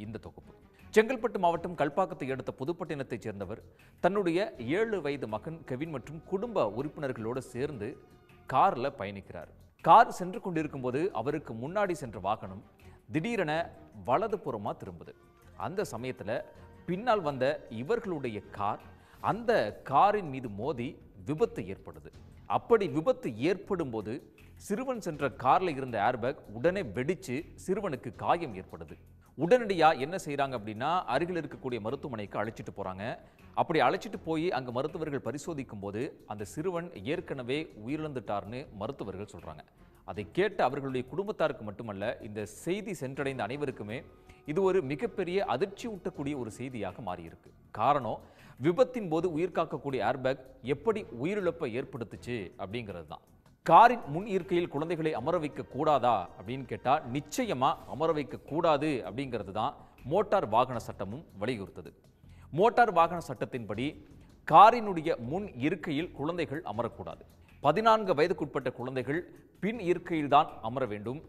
இந்த தொகுப்பு. செங்கல்பட்டு மாவட்டம் கல்பாக்கத்தை அடுத்த புதுப்பட்டினத்தைச் சேர்ந்தவர் தன்னுடைய 7 வயது மகன் கெவின் மற்றும் குடும்ப உறுப்பினர்களோடு சேர்ந்து கார்ல பயணிக்கிறார். கார் சென்று கொண்டிருக்கும் போது அவருக்கு முன்னாடி சென்ற வாகனம் திடீரென வலதுபுறமா திரும்புது. அந்த சமயத்துல பின்னால் வந்த இவர்களுடைய கார் அந்த காரின் மீது மோதி விபத்து ஏற்படுது. அப்படி விபத்து ஏற்படும் போது சிறுவன் சென்ற கார்ல இருந்த ஏர்பேக் உடனே வெடிச்சு சிறுவனுக்கு காயம் ஏற்படுது. உடனடியா என்ன செய்யறாங்க அப்படின்னா, அருகில் இருக்கக்கூடிய மருத்துவமனைக்கு அழைச்சிட்டு போறாங்க. அப்படி அழைச்சிட்டு போய் அங்க மருத்துவர்கள் பரிசோதிக்கும் போது அந்த சிறுவன் ஏற்கனவே உயிரிழந்துட்டார்னு மருத்துவர்கள் சொல்றாங்க. அதை கேட்ட அவர்களுடைய குடும்பத்தாருக்கு மட்டுமல்ல, இந்த செய்தி சென்றடைந்த அனைவருக்குமே இது ஒரு மிகப்பெரிய அதிர்ச்சி ஊட்டக்கூடிய ஒரு செய்தியாக மாறியிருக்கு. காரணம், விபத்தின் போது உயிர் காக்கக்கூடிய ஏர்பேக் எப்படி உயிரிழப்பை ஏற்படுத்துச்சு அப்படிங்கிறது தான். காரின் முன் இருக்கையில் குழந்தைகளை அமர வைக்க கூடாதா அப்படின்னு கேட்டா நிச்சயமா அமர வைக்க கூடாது அப்படிங்கிறது தான் மோட்டார் வாகன சட்டமும் வலியுறுத்தது. மோட்டார் வாகன சட்டத்தின்படி காரினுடைய முன் இருக்கையில் குழந்தைகள் அமரக்கூடாது. 14 வயதுக்குட்பட்ட குழந்தைகள் பின் இருக்கையில் தான் அமர வேண்டும்.